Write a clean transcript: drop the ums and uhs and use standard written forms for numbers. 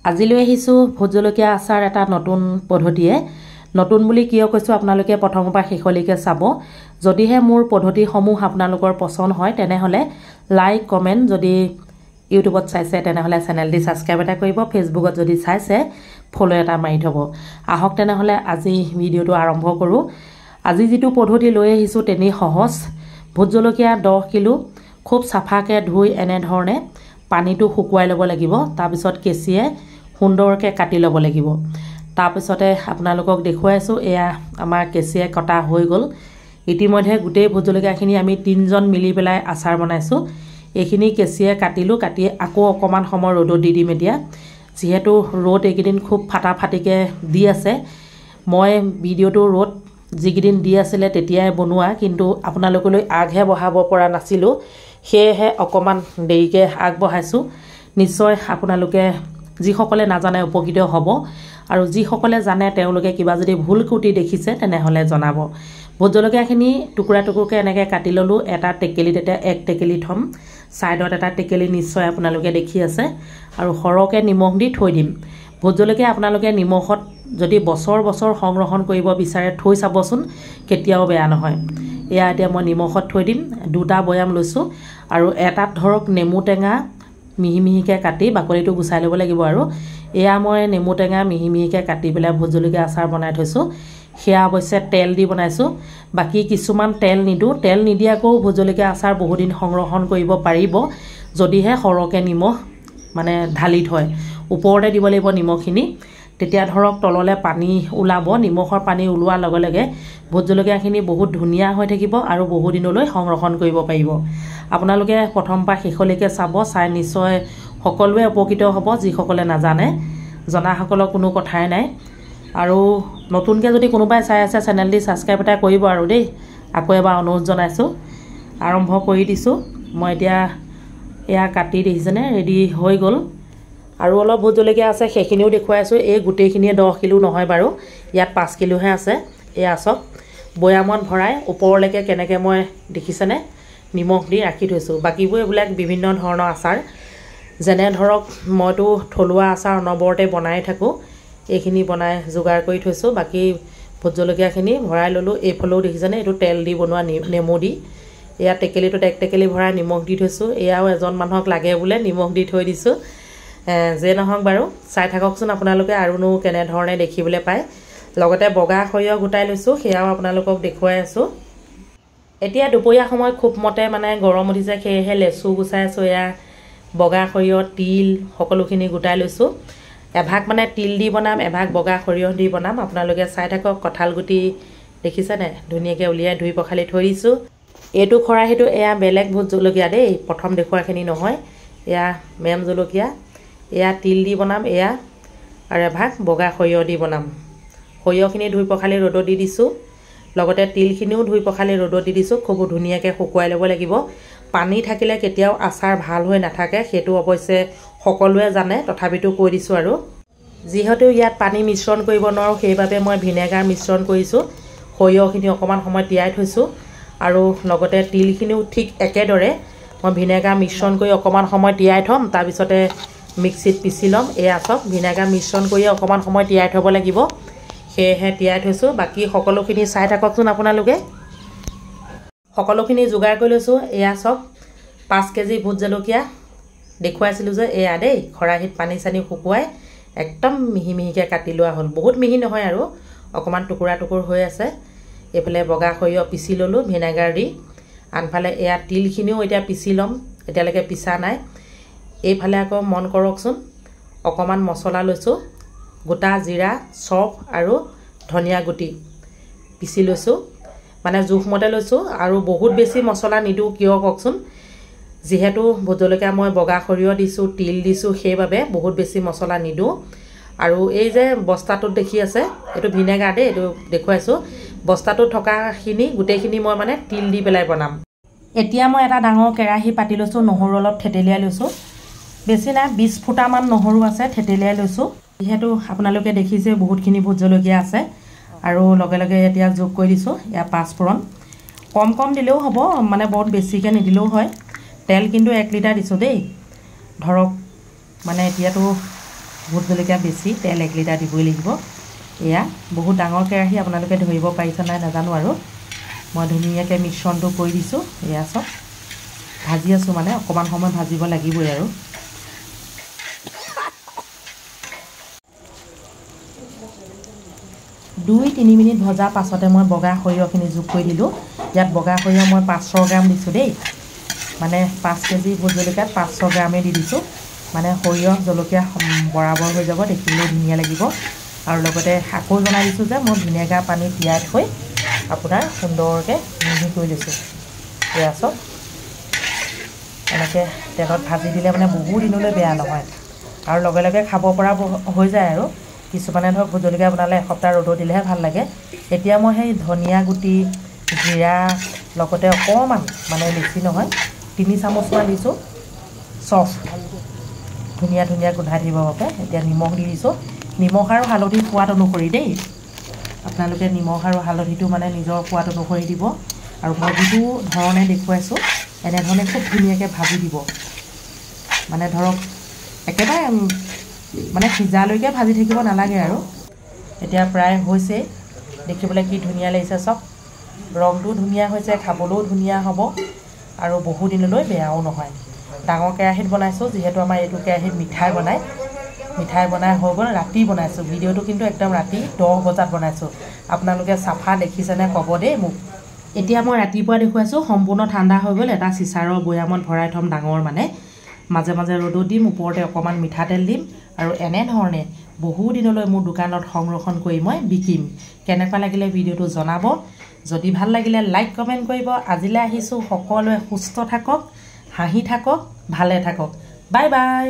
আজি লৈ আহিছোঁ ভোট জলকীয়া আচাৰ এটা নতুন পদ্ধতিয়ে। নতুন বুলি কিয় কৈছোঁ আপোনালোকে প্ৰথমৰ পৰা শেষলৈকে চাব। যদিহে মোৰ পদ্ধতিসমূহ আপোনালোকৰ পছন্দ হয় তেনেহ'লে লাইক কমেণ্ট, যদি ইউটিউবত চাইছে তেনেহ'লে চেনেলটি ছাবস্ক্ৰাইব এটা কৰিব, ফেচবুকত যদি চাইছে ফ'ল' এটা মাৰি থ'ব। আহক তেনেহ'লে আজি ভিডিঅ'টো আৰম্ভ কৰোঁ। আজি যিটো পদ্ধতি লৈ আহিছোঁ তেনেই সহজ। ভোট জলকীয়া 10 কিলো খুব চাফাকৈ ধুই এনেধৰণে পানীটো শুকুৱাই ল'ব লাগিব। তাৰপিছত কেঁচিয়ে সুন্দৰকৈ কাটি ল'ব লাগিব। তাৰপিছতে আপোনালোকক দেখুৱাইছোঁ, এয়া আমাৰ কেঁচিয়ে কটা হৈ গ'ল। ইতিমধ্যে গোটেই ভোট জলকীয়াখিনি আমি 3জন মিলি পেলাই আচাৰ বনাইছোঁ। এইখিনি কেঁচিয়ে কাটিলোঁ, কাটি আকৌ অকণমান সময় ৰ'দত দি দিম এতিয়া। যিহেতু ৰ'দ এইকেইদিন খুব ফাটাফাটিকৈ দি আছে, মই ভিডিঅ'টো ৰ'দ যিকেইদিন দি আছিলে তেতিয়াই বনোৱা, কিন্তু আপোনালোকলৈ আগহে বঢ়াব পৰা নাছিলোঁ, সেয়েহে অকণমান দেৰিকৈ আগবঢ়াইছোঁ। নিশ্চয় আপোনালোকে যিসকলে নাজানে উপকৃত হ'ব, আৰু যিসকলে জানে তেওঁলোকে কিবা যদি ভুল ক্ৰুটি দেখিছে তেনেহ'লে জনাব। ভোট জলকীয়াখিনি টুকুৰা টুকুৰকৈ এনেকৈ কাটি ল'লোঁ। এটা টেকেলিত এতিয়া 1 টেকেলি থ'ম, ছাইডত এটা টেকেলি নিশ্চয় আপোনালোকে দেখি আছে, আৰু সৰহকৈ নিমখ দি থৈ দিম। ভোট জলকীয়া আপোনালোকে নিমখত যদি বছৰ বছৰ সংৰক্ষণ কৰিব বিচাৰে থৈ চাবচোন, কেতিয়াও বেয়া নহয়। এয়া এতিয়া মই নিমখত থৈ দিম। 2টা বৈয়াম লৈছোঁ, আৰু এটাত ধৰক নেমু টেঙা মিহি মিহিকৈ কাটি বাকলিটো গুচাই ল'ব লাগিব। আৰু এয়া মই নেমু টেঙা মিহি মিহিকৈ কাটি পেলাই ভোট জলকীয়া আচাৰ বনাই থৈছোঁ। সেয়া অৱশ্যে তেল দি বনাইছোঁ। বাকী কিছুমান তেল নিদিওঁ। তেল নিদিয়াকৈও ভোট জলকীয়া আচাৰ বহুদিন সংৰক্ষণ কৰিব পাৰিব, যদিহে সৰহকৈ নিমখ মানে ঢালি থয়। ওপৰতে দিব লাগিব নিমখখিনি, তেতিয়া ধৰক তললৈ পানী ওলাব। নিমখৰ পানী ওলোৱাৰ লগে লগে ভোট জলকীয়াখিনি বহুত ধুনীয়া হৈ থাকিব আৰু বহুদিনলৈ সংৰক্ষণ কৰিব পাৰিব। আপোনালোকে প্ৰথম পৰা শেষলৈকে চাব, চাই নিশ্চয় সকলোৱে উপকৃত হ'ব। যিসকলে নাজানে, জনাসকলৰ কোনো কথাই নাই। আৰু নতুনকৈ যদি কোনোবাই চাই আছে চেনেলটি ছাবস্ক্ৰাইব এটা কৰিব আৰু দেই, আকৌ এবাৰ অনুৰোধ জনাইছোঁ। আৰম্ভ কৰি দিছোঁ মই এতিয়া। এয়া কাটি দেখিছেনে, ৰেডি হৈ গ'ল। আৰু অলপ ভোট জলকীয়া আছে, সেইখিনিও দেখুৱাইছোঁ। এই গোটেইখিনিয়ে 10 কিলো নহয় বাৰু, ইয়াত 5 কিলোহে আছে। এয়া চাওক, বৈয়ামত ভৰাই ওপৰলৈকে কেনেকৈ মই দেখিছেনে নিমখ দি ৰাখি থৈছোঁ। বাকীবোৰ এইবিলাক বিভিন্ন ধৰণৰ আচাৰ, যেনে ধৰক মইতো থলুৱা আচাৰ অনবৰতে বনাই থাকোঁ। এইখিনি বনাই যোগাৰ কৰি থৈছোঁ। বাকী ভোট জলকীয়াখিনি ভৰাই ল'লোঁ। এইফালেও দেখিছেনে, এইটো তেল দি বনোৱা নেমু দি। এয়া টেকেলিটোত 1 টেকেলি ভৰাই নিমখ দি থৈছোঁ। এয়াও এজন মানুহক লাগে বোলে, নিমখ দি থৈ দিছোঁ। যে নহওক বাৰু, চাই থাককচোন আপোনালোকে আৰুনো কেনেধৰণে দেখিবলৈ পায়। লগতে বগা সৰিয়হ গোটাই লৈছোঁ, সেয়াও আপোনালোকক দেখুৱাই আছোঁ। এতিয়া দুপৰীয়া সময়ত খুব মতে মানে গৰম উঠিছে, সেয়েহে লেচু গুচাই আছোঁ। এয়া বগা সৰিয়হ, তিল সকলোখিনি গোটাই লৈছোঁ। এভাগ মানে তিল দি বনাম, এভাগ বগা সৰিয়হ দি বনাম। আপোনালোকে চাই থাকক। কঁঠাল গুটি দেখিছেনে, ধুনীয়াকৈ উলিয়াই ধুই পখালি থৈ দিছোঁ। এইটো খৰাহীটো এয়া বেলেগ ভোট জলকীয়া দেই, প্ৰথম দেখুৱাখিনি নহয়। এয়া মেম জলকীয়া। এয়া তিল দি বনাম, এয়া আৰু এভাগ বগা সৰিয়হ দি বনাম। সৰিয়হখিনি ধুই পখালি ৰ'দত দি দিছোঁ, লগতে তিলখিনিও ধুই পখালি ৰ'দত দি দিছোঁ। খুব ধুনীয়াকৈ শুকুৱাই ল'ব লাগিব। পানী থাকিলে কেতিয়াও আচাৰ ভাল হৈ নাথাকে, সেইটো অৱশ্যে সকলোৱে জানে, তথাপিতো কৈ দিছোঁ। আৰু যিহেতু ইয়াত পানী মিশ্ৰণ কৰিব নোৱাৰোঁ, সেইবাবে মই ভিনেগাৰ মিশ্ৰণ কৰিছোঁ। সৰিয়হখিনি অকণমান সময় তিয়াই থৈছোঁ, আৰু লগতে তিলখিনিও ঠিক একেদৰে মই ভিনেগাৰ মিশ্ৰণ কৰি অকণমান সময় তিয়াই থ'ম, তাৰপিছতে মিক্সিত পিচি ল'ম। এয়া চাওক, ভিনেগাৰ মিশ্ৰণ কৰি অকণমান সময় তিয়াই থ'ব লাগিব, সেয়েহে তিয়াই থৈছোঁ। বাকী সকলোখিনি চাই থাককচোন আপোনালোকে। সকলোখিনি যোগাৰ কৰি লৈছোঁ। এয়া চাওক, 5 কেজি ভোট জলকীয়া দেখুৱাইছিলোঁ যে, এয়া দেই খৰাহীত পানী চানী শুকুৱাই একদম মিহি মিহিকৈ কাটি লোৱা হ'ল। বহুত মিহি নহয় আৰু অকণমান টুকুৰা টুকুৰ হৈ আছে। এইফালে বগা সৰিয়হ পিচি ল'লোঁ ভিনেগাৰ দি। আনফালে এয়া তিলখিনিও এতিয়া পিচি ল'ম, এতিয়ালৈকে পিচা নাই। এইফালে আকৌ মন কৰকচোন, অকণমান মছলা লৈছোঁ। গোটা জিৰা, চফ আৰু ধনিয়া গুটি পিচি লৈছোঁ, মানে জোখমতে লৈছোঁ। আৰু বহুত বেছি মছলা নিদিওঁ, কিয় কওকচোন, যিহেতু ভোট জলকীয়া মই বগা সৰিয়হ দিছোঁ, তিল দিছোঁ, সেইবাবে বহুত বেছি মছলা নিদিওঁ। আৰু এই যে বস্তাটোত দেখি আছে, এইটো ভিনেগাৰ দেই, এইটো দেখুৱাইছোঁ। বস্তাটোত থকাখিনি গোটেইখিনি মই মানে তিল দি পেলাই বনাম। এতিয়া মই এটা ডাঙৰ কেৰাহী পাতি লৈছোঁ, নহৰু অলপ থেতেলিয়াই লৈছোঁ। বেছি নাই, 20 ফুটামান নহৰু আছে, থেতেলিয়াই লৈছোঁ। যিহেতু আপোনালোকে দেখিছে বহুতখিনি ভোট জলকীয়া আছে, আৰু লগে লগে এতিয়া যোগ কৰি দিছোঁ এয়া 5 ফোৰণ। কম কম দিলেও হ'ব, মানে বহুত বেছিকৈ নিদিলেও হয়। তেল কিন্তু 1 লিটাৰ দিছোঁ দেই। ধৰক মানে এতিয়াতো ভোট জলকীয়া বেছি তেল 1 লিটাৰ দিবই লাগিব এয়া বহুত ডাঙৰ কেৰাহী আপোনালোকে ধৰিব পাৰিছে নাই নাজানো আৰু মই ধুনীয়াকৈ মিশ্ৰণটো কৰি দিছোঁ এয়া সব ভাজি আছোঁ মানে অকমান সময় ভাজিব লাগিবই আৰু 2-3 মিনিট ভজা পাছতে মই বগা সৰিয়হখিনি যোগ কৰি দিলোঁ ইয়াত বগা সৰিয়হ মই 500 গ্ৰাম দিছোঁ দেই মানে 5 কেজি ভোট জলকীয়াত 500 গ্ৰামে দি দিছোঁ মানে সৰিয়হ জলকীয়া বৰাবৰ হৈ যাব দেখিবলৈ ধুনীয়া লাগিব আৰু লগতে আকৌ জনাই দিছোঁ যে মই ভিনেগাৰ পানী তিয়াই থৈ আপোনাৰ সুন্দৰকৈ মিহি কৰি লৈছোঁ এয়া সব এনেকৈ তেলত ভাজি দিলে মানে বহু দিনলৈ বেয়া নহয় আৰু লগে লগে খাব পৰা হৈ যায় আৰু কিছুমানে ধৰক ভোট জলকীয়া বনালে এসপ্তাহ ৰ'দত দিলেহে ভাল লাগে এতিয়া মই সেই ধনিয়া গুটি জিৰা লগতে অকমান মানে বেছি নহয় 3 চামুচমান দিছোঁ চফ ধুনীয়া গোন্ধাই থাকিব বাবে এতিয়া নিমখ দি দিছোঁ নিমখ আৰু হালধি সোৱাদ অনুসৰি দেই আপোনালোকে নিমখ আৰু হালধিটো মানে নিজৰ সোৱাদ অনুসৰি দিব আৰু মই যিটো ধৰণে দেখুৱাইছোঁ এনেধৰণে খুব ধুনীয়াকৈ ভাজি দিব মানে ধৰক একেবাৰে মানে সিজালৈকে ভাজি থাকিব নালাগে আৰু এতিয়া প্ৰায় হৈছে দেখিবলৈ কি ধুনীয়া লাগিছে সব ৰংটো ধুনীয়া হৈছে খাবলৈও ধুনীয়া হ'ব আৰু বহু দিনলৈ বেয়াও নহয় ডাঙৰ কেৰাহীত বনাইছোঁ যিহেতু আমাৰ এইটো কেৰাহীত মিঠাই বনাই হৈ গ'ল ৰাতি বনাইছোঁ ভিডিঅ'টো কিন্তু একদম ৰাতি 10 বজাত বনাইছোঁ আপোনালোকে চাফা দেখিছেনে ক'ব দেই মোক এতিয়া মই ৰাতিপুৱা দেখুৱাইছোঁ সম্পূৰ্ণ ঠাণ্ডা হৈ গ'ল এটা চিচাৰৰ বৈয়ামত ভৰাই থম ডাঙৰ মানে মাজে মাজে ৰ'দত দিম ওপৰতে অকমান মিঠাতেল দিম আৰু এনেধৰণে বহু দিনলৈ মোৰ দোকানত সংৰক্ষণ কৰি মই বিকিম কেনেকুৱা লাগিলে ভিডিঅ'টো জনাব যদি ভাল লাগিলে লাইক কমেন্ট কৰিব আজিলৈ আহিছোঁ সকলোৱে সুস্থ থাকক হাঁহি থাকক ভালে থাকক বাই বাই